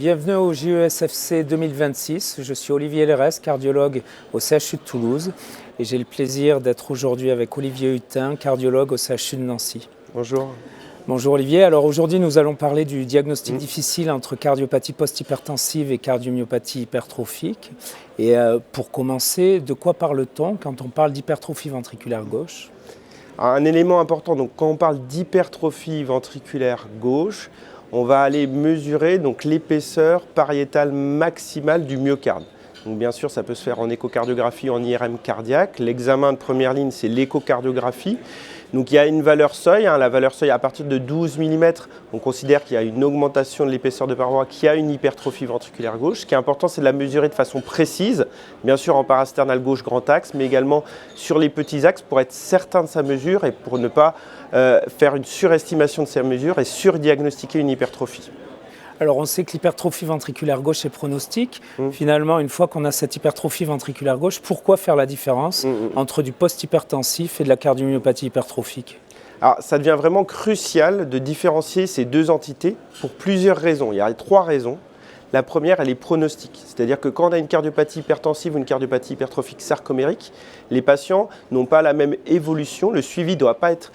Bienvenue au JESFC 2026. Je suis Olivier Lérès, cardiologue au CHU de Toulouse et j'ai le plaisir d'être aujourd'hui avec Olivier Hutin, cardiologue au CHU de Nancy. Bonjour. Bonjour Olivier. Alors aujourd'hui nous allons parler du diagnostic difficile entre cardiopathie post-hypertensive et cardiomyopathie hypertrophique. Et pour commencer, de quoi parle-t-on quand on parle d'hypertrophie ventriculaire gauche ? Un élément important, donc quand on parle d'hypertrophie ventriculaire gauche, on va aller mesurer donc l'épaisseur pariétale maximale du myocarde. Donc bien sûr, ça peut se faire en échocardiographie, en IRM cardiaque. L'examen de première ligne, c'est l'échocardiographie. Donc il y a une valeur seuil, la valeur seuil à partir de 12 mm, on considère qu'il y a une augmentation de l'épaisseur de paroi, qu'il y a une hypertrophie ventriculaire gauche. Ce qui est important, c'est de la mesurer de façon précise, bien sûr en parasternal gauche grand axe, mais également sur les petits axes pour être certain de sa mesure et pour ne pas faire une surestimation de sa mesure et surdiagnostiquer une hypertrophie. Alors on sait que l'hypertrophie ventriculaire gauche est pronostique. Finalement, une fois qu'on a cette hypertrophie ventriculaire gauche, pourquoi faire la différence entre du post-hypertensif et de la cardiomyopathie hypertrophique ? Alors ça devient vraiment crucial de différencier ces deux entités pour plusieurs raisons. Il y a trois raisons. La première, elle est pronostique, c'est-à-dire que quand on a une cardiopathie hypertensive ou une cardiopathie hypertrophique sarcomérique, les patients n'ont pas la même évolution, le suivi ne doit pas être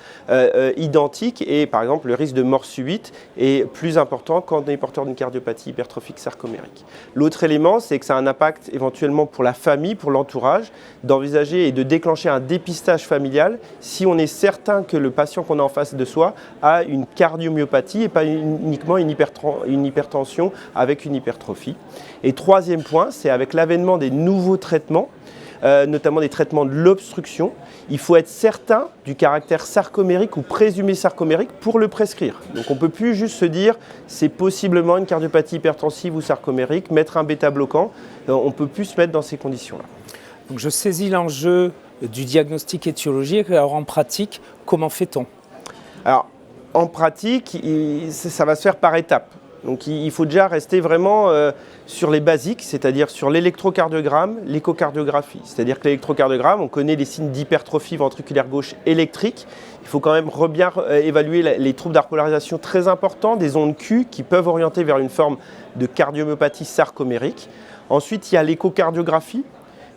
identique et par exemple le risque de mort subite est plus important quand on est porteur d'une cardiopathie hypertrophique sarcomérique. L'autre élément, c'est que ça a un impact éventuellement pour la famille, pour l'entourage, d'envisager et de déclencher un dépistage familial si on est certain que le patient qu'on a en face de soi a une cardiomyopathie et pas uniquement une hypertension avec une hypertrophie. Et troisième point, c'est avec l'avènement des nouveaux traitements, notamment des traitements de l'obstruction, il faut être certain du caractère sarcomérique ou présumé sarcomérique pour le prescrire. Donc on ne peut plus juste se dire c'est possiblement une cardiopathie hypertensive ou sarcomérique, mettre un bêta-bloquant, on ne peut plus se mettre dans ces conditions-là. Donc je saisis l'enjeu du diagnostic étiologique. Alors en pratique, comment fait-on ? Alors en pratique, ça va se faire par étapes. Donc il faut déjà rester vraiment sur les basiques, c'est-à-dire sur l'électrocardiogramme, l'échocardiographie. C'est-à-dire que l'électrocardiogramme, on connaît les signes d'hypertrophie ventriculaire gauche électrique. Il faut quand même bien évaluer les troubles d'arpolarisation très importants, des ondes Q qui peuvent orienter vers une forme de cardiomyopathie sarcomérique. Ensuite, il y a l'échocardiographie.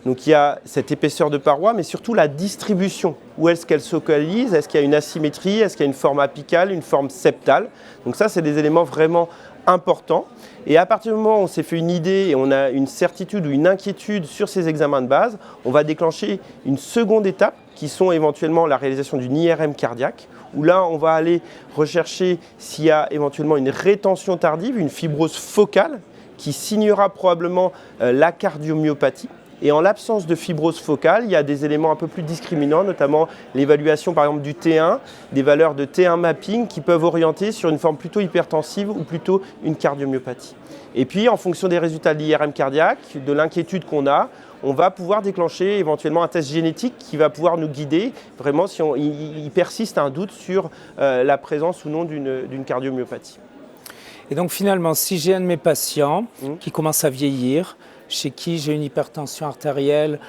Donc il y a cette épaisseur de paroi, mais surtout la distribution. Où est-ce qu'elle se localise ? Est-ce qu'il y a une asymétrie ? Est-ce qu'il y a une forme apicale, une forme septale ? Donc ça, c'est des éléments vraiment importants. Et à partir du moment où on s'est fait une idée et on a une certitude ou une inquiétude sur ces examens de base, on va déclencher une seconde étape qui sont éventuellement la réalisation d'une IRM cardiaque, où là, on va aller rechercher s'il y a éventuellement une rétention tardive, une fibrose focale, qui signera probablement la cardiomyopathie. Et en l'absence de fibrose focale, il y a des éléments un peu plus discriminants, notamment l'évaluation par exemple du T1, des valeurs de T1 mapping qui peuvent orienter sur une forme plutôt hypertensive ou plutôt une cardiomyopathie. Et puis en fonction des résultats de l'IRM cardiaque, de l'inquiétude qu'on a, on va pouvoir déclencher éventuellement un test génétique qui va pouvoir nous guider vraiment si il persiste un doute sur la présence ou non d'une cardiomyopathie. Et donc finalement, si j'ai un de mes patients qui commence à vieillir, chez qui j'ai une hypertension artérielle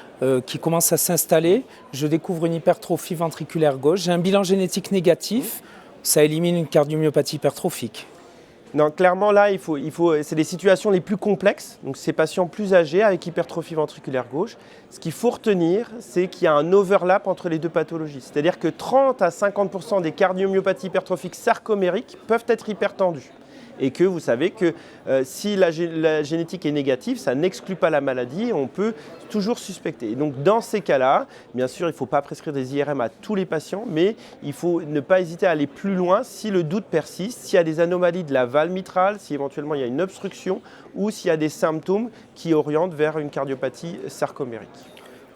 qui commence à s'installer, je découvre une hypertrophie ventriculaire gauche, j'ai un bilan génétique négatif, ça élimine une cardiomyopathie hypertrophique. Non, clairement là, c'est les situations les plus complexes, donc ces patients plus âgés avec hypertrophie ventriculaire gauche. Ce qu'il faut retenir, c'est qu'il y a un overlap entre les deux pathologies, c'est-à-dire que 30 à 50% des cardiomyopathies hypertrophiques sarcomériques peuvent être hypertendues. Et que vous savez que si la génétique est négative, ça n'exclut pas la maladie, on peut toujours suspecter. Et donc dans ces cas-là, bien sûr, il ne faut pas prescrire des IRM à tous les patients, mais il faut ne pas hésiter à aller plus loin si le doute persiste, s'il y a des anomalies de la valve mitrale, si éventuellement il y a une obstruction ou s'il y a des symptômes qui orientent vers une cardiopathie sarcomérique.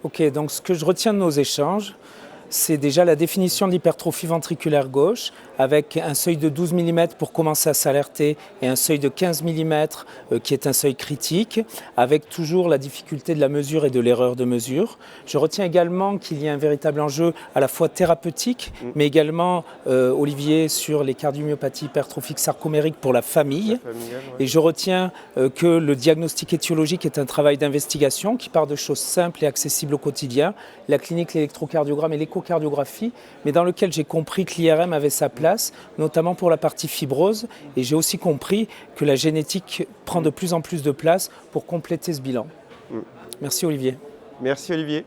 Ok, donc ce que je retiens de nos échanges, c'est déjà la définition de l'hypertrophie ventriculaire gauche avec un seuil de 12 mm pour commencer à s'alerter et un seuil de 15 mm qui est un seuil critique, avec toujours la difficulté de la mesure et de l'erreur de mesure. Je retiens également qu'il y a un véritable enjeu à la fois thérapeutique, mais également, Olivier, sur les cardiomyopathies hypertrophiques sarcomériques pour la famille. Et je retiens que le diagnostic étiologique est un travail d'investigation qui part de choses simples et accessibles au quotidien. La clinique, l'électrocardiogramme et l'échocardiogramme l'électrocardiographie, mais dans lequel j'ai compris que l'IRM avait sa place, notamment pour la partie fibrose. Et j'ai aussi compris que la génétique prend de plus en plus de place pour compléter ce bilan. Merci Olivier. Merci Olivier.